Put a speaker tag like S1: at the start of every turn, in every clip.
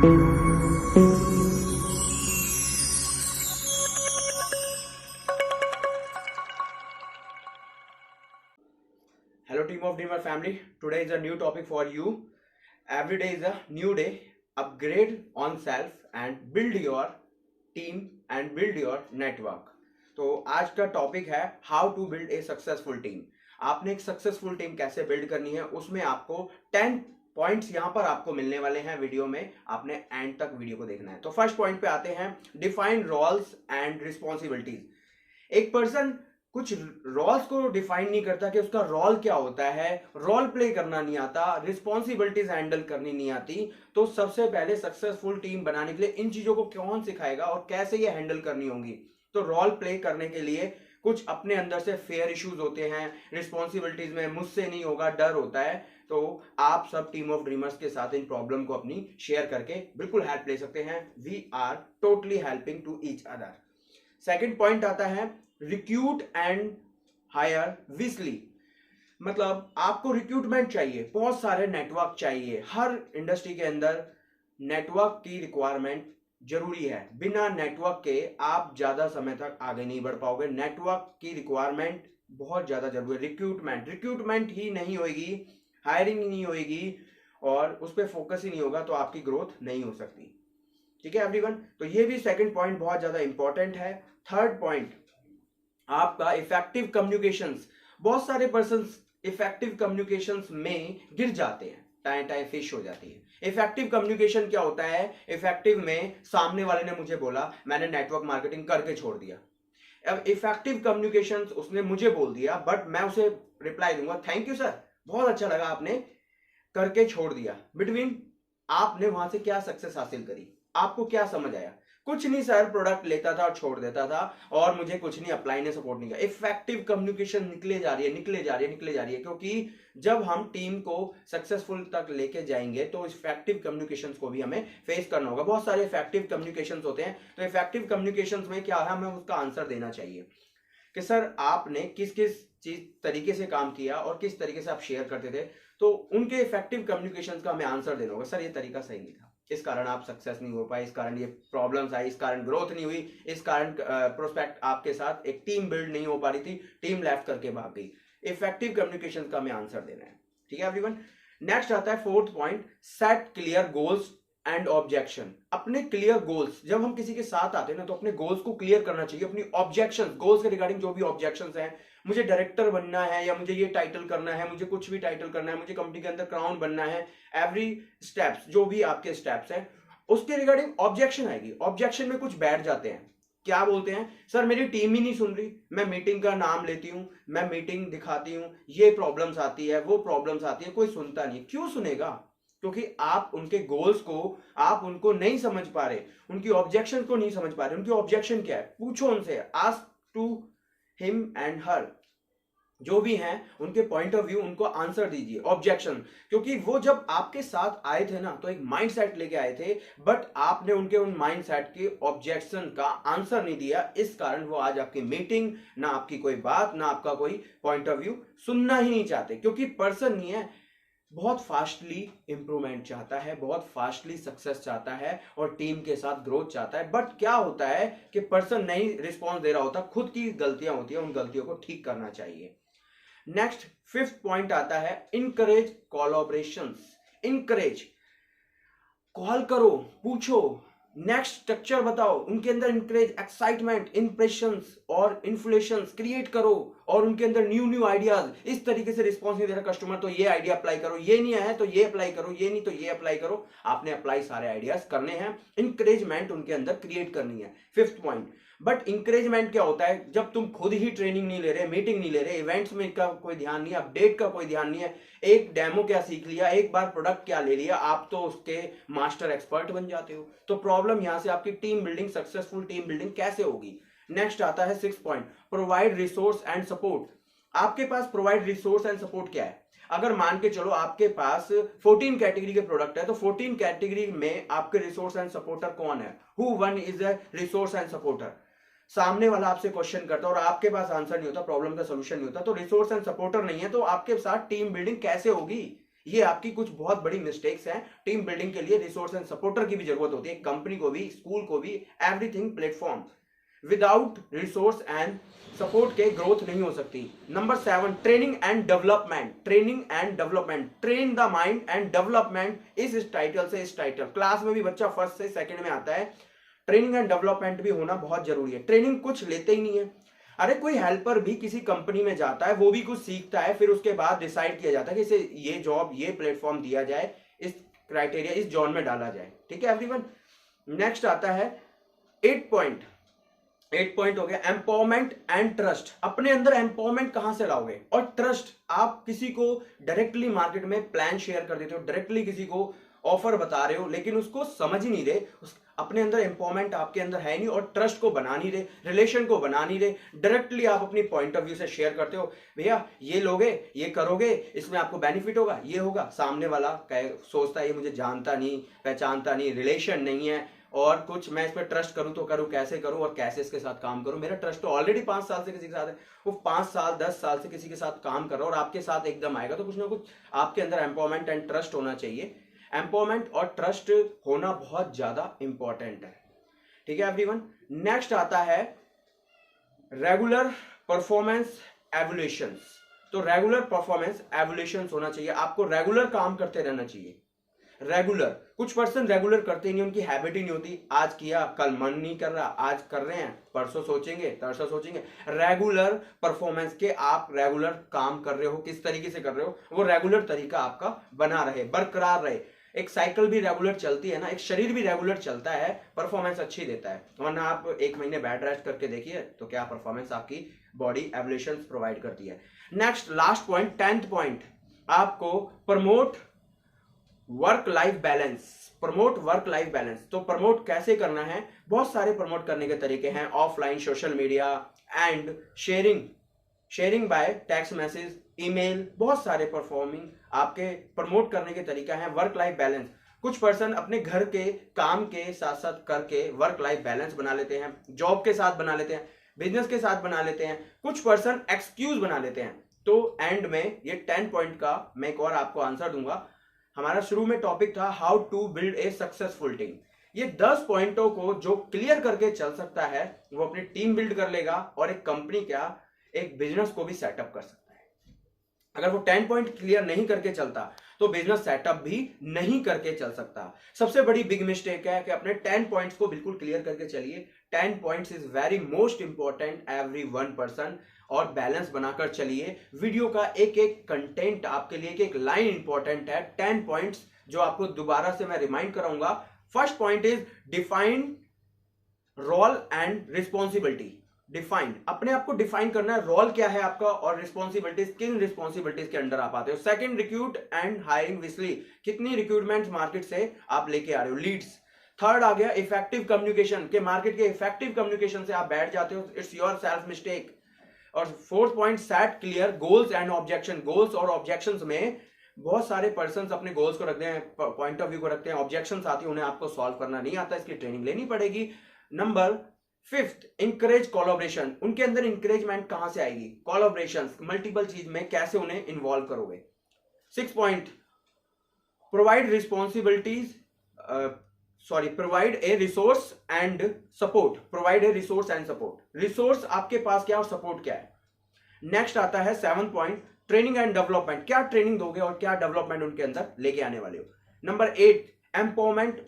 S1: Hello team of Dreamer family, today is a new topic for you. Every day is a new day. Upgrade on self and build your team and build your network. तो आज का topic है how to build a successful team. आपने एक successful team कैसे build करनी है, उसमें आपको 10 पॉइंट्स यहां पर आपको मिलने वाले हैं वीडियो में. आपने एंड तक वीडियो को देखना है. तो फर्स्ट पॉइंट पे आते हैं, डिफाइन रोल्स एंड रिस्पॉन्सिबिलिटीज. एक पर्सन कुछ रोल्स को डिफाइन नहीं करता कि उसका रोल क्या होता है, रोल प्ले करना नहीं आता, रिस्पॉन्सिबिलिटीज हैंडल करनी नहीं आती, तो सबसे पहले सक्सेसफुल टीम बनाने के लिए इन चीजों को कौन सिखाएगा और कैसे ये हैंडल करनी होगी. तो रोल प्ले करने के लिए कुछ अपने अंदर से फेयर इश्यूज होते हैं, रिस्पॉन्सिबिलिटीज में मुझसे नहीं होगा डर होता है. तो आप सब टीम ऑफ ड्रीमर्स के साथ इन प्रॉब्लम को अपनी शेयर करके बिल्कुल हेल्प ले सकते हैं. We are totally helping to each other. Second point आता है, रिक्रूट एंड हायर विजली. मतलब आपको रिक्रूटमेंट चाहिए, बहुत सारे नेटवर्क चाहिए. हर इंडस्ट्री के अंदर नेटवर्क की रिक्वायरमेंट जरूरी है. बिना नेटवर्क के आप ज्यादा समय तक आगे नहीं बढ़ पाओगे. नेटवर्क की रिक्वायरमेंट बहुत ज्यादा जरूरी है. रिक्रूटमेंट ही नहीं होगी, हायरिंग ही नहीं होगी और उस पर फोकस ही नहीं होगा तो आपकी ग्रोथ नहीं हो सकती. ठीक है एवरीवन. तो ये भी सेकंड पॉइंट बहुत ज्यादा इंपॉर्टेंट है. थर्ड पॉइंट आपका इफेक्टिव कम्युनिकेशंस. बहुत सारे पर्संस इफेक्टिव कम्युनिकेशंस में गिर जाते हैं, टाइम फिश हो जाती है. इफेक्टिव कम्युनिकेशन क्या होता है? इफेक्टिव में सामने वाले ने मुझे बोला, मैंने नेटवर्क मार्केटिंग करके छोड़ दिया. अब इफेक्टिव कम्युनिकेशन उसने मुझे बोल दिया बट मैं उसे रिप्लाई दूंगा, थैंक यू सर, बहुत अच्छा लगा आपने करके छोड़ दिया. बिटवीन आपने वहां से क्या सक्सेस हासिल करी, आपको क्या समझ आया? कुछ नहीं सर, प्रोडक्ट लेता था और छोड़ देता था और मुझे कुछ नहीं, अप्लाई ने सपोर्ट नहीं किया. इफेक्टिव कम्युनिकेशन निकले जा रही है क्योंकि जब हम टीम को सक्सेसफुल तक लेके जाएंगे तो इफेक्टिव कम्युनिकेशंस को भी हमें फेस करना होगा. बहुत सारे इफेक्टिव कम्युनिकेशंस होते हैं. तो इफेक्टिव कम्युनिकेशंस में क्या है, हमें उसका आंसर देना चाहिए कि सर आपने किस किस चीज तरीके से काम किया और किस तरीके से आप शेयर करते थे. तो उनके इफेक्टिव कम्युनिकेशंस का हमें आंसर देना होगा, सर ये तरीका सही नहीं था, इस कारण आप सक्सेस नहीं हो पाए, इस कारण ये प्रॉब्लम्स आई, इस कारण ग्रोथ नहीं हुई, इस कारण प्रोस्पेक्ट आपके साथ एक टीम बिल्ड नहीं हो पा रही थी, टीम लेफ्ट करके भाग गई. इफेक्टिव कम्युनिकेशन का हमें आंसर देना है. ठीक है एवरीवन. नेक्स्ट आता है fourth point, set clear goals and objection. अपने क्लियर गोल्स, जब हम किसी के साथ आते हैं ना तो अपने गोल्स को क्लियर करना चाहिए. अपनी ऑब्जेक्शन, गोल्स के रिगार्डिंग जो भी ऑब्जेक्शंस हैं, मुझे डायरेक्टर बनना है या मुझे ये टाइटल करना है, मुझे कुछ भी टाइटल करना है, मुझे कंपनी के अंदर क्राउन बनना है, एवरी स्टेप्स जो भी आपके स्टेप्स हैं उसके रिगार्डिंग ऑब्जेक्शन आएगी. ऑब्जेक्शन में कुछ बैठ जाते हैं, क्या बोलते हैं, सर मेरी टीम ही नहीं सुन रही, मैं मीटिंग का नाम लेती हूं, मैं मीटिंग दिखाती हूं, ये प्रॉब्लम्स आती है, वो प्रॉब्लम्स आती है, कोई सुनता नहीं. क्यों सुनेगा? क्योंकि आप उनके गोल्स को, आप उनको नहीं समझ पा रहे, उनकी ऑब्जेक्शन को नहीं समझ पा रहे. उनकी ऑब्जेक्शन क्या है, पूछो उनसे, आस्क टू हिम एंड हर, जो भी हैं उनके पॉइंट ऑफ व्यू, उनको आंसर दीजिए. ऑब्जेक्शन, क्योंकि वो जब आपके साथ आए थे ना तो एक माइंडसेट लेके आए थे बट आपने उनके उन माइंडसेट के ऑब्जेक्शन का आंसर नहीं दिया, इस कारण वो आज आपकी मीटिंग, ना आपकी कोई बात, ना आपका कोई पॉइंट ऑफ व्यू सुनना ही नहीं चाहते. क्योंकि पर्सन नहीं है, बहुत फास्टली इंप्रूवमेंट चाहता है, बहुत फास्टली सक्सेस चाहता है और टीम के साथ ग्रोथ चाहता है. बट क्या होता है कि पर्सन नहीं रिस्पॉन्स दे रहा होता, खुद की गलतियां होती है, उन गलतियों को ठीक करना चाहिए. नेक्स्ट फिफ्थ पॉइंट आता है, इनकरेज कोलैबोरेशंस. इनकरेज, कॉल करो, पूछो, नेक्स्ट स्ट्रक्चर बताओ, उनके अंदर इंकरेज, एक्साइटमेंट, इंप्रेशंस और इन्फ्लेशंस क्रिएट करो और उनके अंदर न्यू आइडियाज. इस तरीके से रिस्पॉन्स नहीं दे रहा कस्टमर तो ये आइडिया अप्लाई करो, ये नहीं आया तो ये अप्लाई करो, ये नहीं तो ये अप्लाई करो. आपने अप्लाई सारे आइडियाज करने हैं, इंकरेजमेंट उनके अंदर क्रिएट करनी है. Fifth point. बट इंकरेजमेंट क्या होता है, जब तुम खुद ही ट्रेनिंग नहीं ले रहे, मीटिंग नहीं ले रहे, इवेंट्स में का कोई ध्यान नहीं है, अपडेट का कोई ध्यान नहीं है, एक डेमो क्या सीख लिया, एक बार प्रोडक्ट क्या ले लिया, आप तो उसके मास्टर एक्सपर्ट बन जाते हो. तो प्रॉब्लम यहां से आपकी team building, successful team building कैसे होगी. नेक्स्ट आता है six point, provide resource and support. आपके पास प्रोवाइड रिसोर्स एंड सपोर्ट क्या है? अगर मान के चलो आपके पास 14 कैटेगरी के प्रोडक्ट है तो 14 कैटेगरी में आपके रिसोर्स एंड सपोर्टर कौन है? Who one is a resource and supporter? सामने वाला आपसे क्वेश्चन करता है और आपके पास आंसर नहीं होता, प्रॉब्लम का सॉल्यूशन नहीं होता, तो रिसोर्स एंड सपोर्टर नहीं है, तो आपके साथ टीम बिल्डिंग कैसे होगी? ये आपकी कुछ बहुत बड़ी मिस्टेक्स हैं। टीम बिल्डिंग के लिए रिसोर्स एंड सपोर्टर की भी जरूरत होती है, कंपनी को भी, स्कूल को भी, everything platform. Without resource and support के ग्रोथ नहीं हो सकती। Number 7, training and development. Training and development, train the mind and development इस टाइटल से इस टाइटल, क्लास में भी बच्चा फर्स्ट से सेकंड में आता है। ट्रेनिंग एंड डेवलपमेंट भी होना बहुत जरूरी है। ट्रेनिंग कुछ लेते ही नहीं है। अरे कोई हेल्पर भी किसी कंपनी में जाता है, वो भी कुछ सीखता है, फिर उसके बाद डिसाइड किया जाता है कि इसे ये जॉब, ये प्लेटफॉर्म दिया जाए, इस क्राइटेरिया, इस जॉन में डाला जाए। ठीक है एवरीवन। नेक्स्ट आता है 8 पॉइंट। 8 पॉइंट हो गया एम्पावरमेंट एंड ट्रस्ट। अपने अंदर एम्पावरमेंट कहां से लाओगे, और ट्रस्ट। आप किसी को डायरेक्टली मार्केट में प्लान शेयर कर देते हो, डायरेक्टली किसी को ऑफर बता रहे हो, लेकिन उसको समझ ही नहीं रहे, अपने अंदर एम्पावरमेंट आपके अंदर है नहीं, और ट्रस्ट को बना नहीं रहे, रिलेशन को बना नहीं रहे। डायरेक्टली आप अपनी पॉइंट ऑफ व्यू से शेयर करते हो, भैया ये लोगे, ये करोगे, इसमें आपको बेनिफिट होगा, ये होगा। सामने वाला सोचता है ये मुझे जानता नहीं, पहचानता नहीं, रिलेशन नहीं है, और कुछ मैं इस पर ट्रस्ट करूं तो करूं, कैसे करूं और कैसे इसके साथ काम करूं। मेरा ट्रस्ट तो ऑलरेडी 5 साल से किसी के साथ है, वो 5 साल 10 साल से किसी के साथ काम कर रहा है और आपके साथ एकदम आएगा, तो कुछ ना कुछ आपके अंदर एम्पावरमेंट एंड ट्रस्ट होना चाहिए। एम्पावरमेंट और ट्रस्ट होना बहुत ज्यादा इंपॉर्टेंट है। ठीक है एवरीवन। नेक्स्ट आता है रेगुलर परफॉर्मेंस एवल्यूशंस। तो रेगुलर परफॉर्मेंस एवल्यूशंस होना चाहिए, आपको रेगुलर काम करते रहना चाहिए। रेगुलर, कुछ पर्सन रेगुलर करते नहीं, उनकी हैबिट ही नहीं होती, आज किया कल मन नहीं कर रहा, आज कर रहे हैं परसों सोचेंगे, तरसों सोचेंगे। रेगुलर परफॉर्मेंस के आप रेगुलर काम कर रहे हो, किस तरीके से कर रहे हो, वो रेगुलर तरीका आपका बना रहे, बरकरार रहे। एक साइकिल भी रेगुलर चलती है ना, एक शरीर भी रेगुलर चलता है, परफॉर्मेंस अच्छी देता है। वरना आप 1 महीने बेड रेस्ट करके देखिए तो क्या परफॉर्मेंस आपकी बॉडी एवल्यूशंस प्रोवाइड करती है। Next last point, 10th point, आपको promote work life balance. Promote work life balance, तो प्रमोट कैसे करना है, बहुत सारे प्रमोट करने के तरीके हैं। Offline social media and sharing by text message, email, बहुत सारे परफॉर्मिंग आपके प्रमोट करने के तरीका है। वर्क लाइफ बैलेंस, कुछ पर्सन अपने घर के काम के साथ साथ करके वर्क लाइफ बैलेंस बना लेते हैं, जॉब के साथ बना लेते हैं, बिजनेस के साथ बना लेते हैं, कुछ पर्सन एक्सक्यूज बना लेते हैं। तो एंड में ये 10 पॉइंट का मैं एक और आपको आंसर दूंगा। हमारा शुरू में टॉपिक था how to build a successful team. ये 10 पॉइंटों को जो क्लियर करके चल सकता है वो अपनी टीम बिल्ड कर लेगा और एक कंपनी क्या, एक बिजनेस को भी सेटअप कर सकता है। अगर वो 10 पॉइंट क्लियर नहीं करके चलता तो बिजनेस सेटअप भी नहीं करके चल सकता। सबसे बड़ी बिग मिस्टेक है कि अपने 10 पॉइंट्स को बिल्कुल क्लियर करके चलिए। 10 points is very most important every one person, और बैलेंस बनाकर चलिए। वीडियो का एक एक कंटेंट आपके लिए, एक लाइन इंपॉर्टेंट है। 10 पॉइंट्स जो आपको दोबारा से मैं रिमाइंड कराऊंगा। First point is define role and responsibility. Define, अपने आप को डिफाइन करना है, रोल क्या है आपका और रिस्पॉन्सिबिलिटीज, किन रिस्पॉन्सिबिलिटीज के अंडर आप आते हो। सेकंड, रिक्रूट एंड हायरिंग विसली, कितनी रिक्रूटमेंट मार्केट से आप लेके आ रहे हो, लीड्स। थर्ड आ गया इफेक्टिव कम्युनिकेशन, के मार्केट के इफेक्टिव कम्युनिकेशन से आप बैठ जाते हो, इट्स योर सेल्फ मिस्टेक। और fourth point, set clear goals and objection. Goals और ऑब्जेक्शंस में बहुत सारे पर्सन्स अपने गोल्स को रखते हैं, पॉइंट ऑफ व्यू को रखते हैं, ऑब्जेक्शंस आती है, उन्हें आपको सॉल्व करना नहीं आता, इसकी ट्रेनिंग लेनी पड़ेगी। Number 5, encourage collaboration. उनके अंदर इंकरेजमेंट कहां से आएगी, कोलैबोरेशन, मल्टीपल चीज में कैसे उन्हें इन्वॉल्व करोगे। 6 point, provide responsibilities provide a resource and support. Provide a resource and support, resource आपके पास क्या और सपोर्ट क्या है। नेक्स्ट आता है 7th point, training and development, क्या ट्रेनिंग दोगे और क्या डेवलपमेंट उनके अंदर लेके आने वाले हो। नंबर 8, एम्पावरमेंट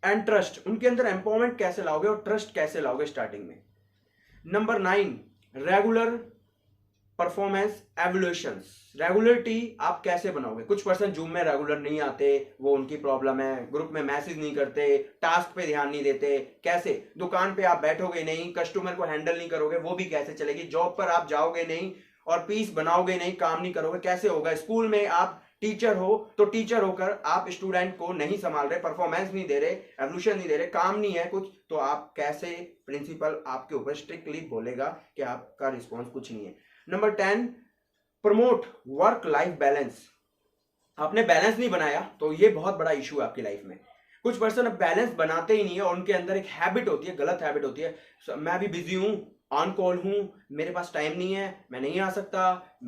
S1: एंड ट्रस्ट, उनके अंदर एम्पावरमेंट कैसे लाओगे और ट्रस्ट कैसे लाओगे स्टार्टिंग में। नंबर 9, रेगुलर परफॉर्मेंस एवल्यूशंस, रेगुलरिटी आप कैसे बनाओगे। कुछ पर्सन जूम में रेगुलर नहीं आते, वो उनकी प्रॉब्लम है, ग्रुप में मैसेज नहीं करते, टास्क पे ध्यान नहीं देते, कैसे। दुकान पे आप बैठोगे नहीं, कस्टमर को हैंडल नहीं करोगे, वो भी कैसे चलेगी। जॉब पर आप जाओगे नहीं और पीस बनाओगे नहीं, काम नहीं करोगे, कैसे होगा। स्कूल में आप टीचर हो तो टीचर होकर आप स्टूडेंट को नहीं संभाल रहे, परफॉर्मेंस नहीं दे रहे, एवल्यूशन नहीं दे रहे, काम नहीं है कुछ, तो आप कैसे, प्रिंसिपल आपके ऊपर स्ट्रिक्टली बोलेगा कि आपका रिस्पॉन्स कुछ नहीं है। Number 10, promote work life balance. आपने बैलेंस नहीं बनाया तो ये बहुत बड़ा इशू है आपकी लाइफ में। कुछ पर्सन अब बैलेंस बनाते ही नहीं है और उनके अंदर एक हैबिट होती है, गलत हैबिट होती है, मैं भी बिजी हूं ऑन कॉल हूँ, मेरे पास टाइम नहीं है, मैं नहीं आ सकता,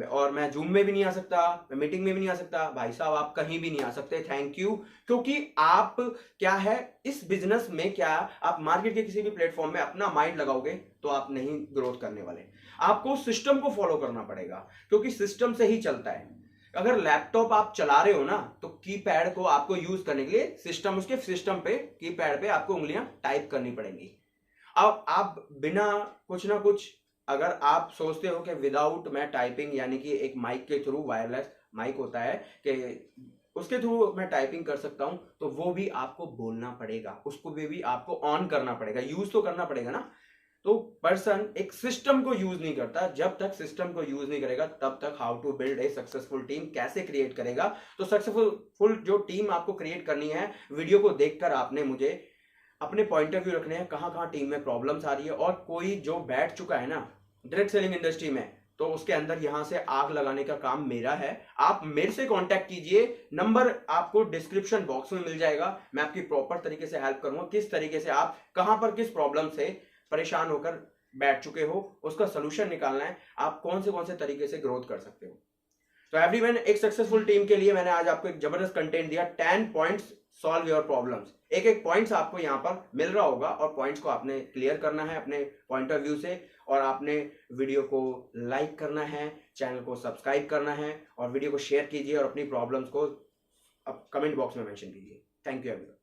S1: और मैं जूम में भी नहीं आ सकता, मैं मीटिंग में भी नहीं आ सकता। भाई साहब आप कहीं भी नहीं आ सकते, थैंक यू। क्योंकि आप क्या है, इस बिजनेस में क्या, आप मार्केट के किसी भी प्लेटफॉर्म में अपना माइंड लगाओगे तो आप नहीं ग्रोथ करने वाले। आपको सिस्टम को फॉलो करना पड़ेगा, क्योंकि सिस्टम से ही चलता है। अगर लैपटॉप आप चला रहे हो ना, तो कीपैड को आपको यूज करने के लिए सिस्टम, उसके सिस्टम पे कीपैड पे आपको उंगलियां टाइप करनी पड़ेंगी। अब आप बिना कुछ ना कुछ, अगर आप सोचते हो कि विदाउट मैं टाइपिंग, यानी कि एक माइक के थ्रू, वायरलेस माइक होता है कि उसके थ्रू मैं टाइपिंग कर सकता हूं, तो वो भी आपको बोलना पड़ेगा, उसको भी आपको ऑन करना पड़ेगा, यूज तो करना पड़ेगा ना। तो पर्सन एक सिस्टम को यूज नहीं करता, जब तक सिस्टम को यूज नहीं करेगा तब तक how to build a successful team कैसे क्रिएट करेगा। तो सक्सेसफुल जो टीम आपको क्रिएट करनी है, वीडियो को देखकर आपने मुझे अपने पॉइंट ऑफ व्यू रखने हैं, कहाँ कहाँ टीम में प्रॉब्लम्स आ रही है। और कोई जो बैठ चुका है ना डायरेक्ट सेलिंग इंडस्ट्री में, तो उसके अंदर यहां से आग लगाने का काम मेरा है। आप मेरे से कांटेक्ट कीजिए, नंबर आपको डिस्क्रिप्शन बॉक्स में मिल जाएगा। मैं आपकी प्रॉपर तरीके से हेल्प करूंगा, किस तरीके से आप कहां पर किस प्रॉब्लम से परेशान होकर बैठ चुके हो, उसका सोल्यूशन निकालना है, आप कौन से तरीके से ग्रोथ कर सकते हो। तो एवरीवन, एक सक्सेसफुल टीम के लिए मैंने आज आपको एक जबरदस्त कंटेंट दिया, 10 पॉइंट्स सॉल्व योर प्रॉब्लम्स। एक एक पॉइंट्स आपको यहाँ पर मिल रहा होगा, और पॉइंट्स को आपने क्लियर करना है अपने पॉइंट ऑफ व्यू से, और आपने वीडियो को लाइक करना है, चैनल को सब्सक्राइब करना है, और वीडियो को शेयर कीजिए, और अपनी प्रॉब्लम्स को कमेंट बॉक्स में मेंशन कीजिए। Thank you everyone.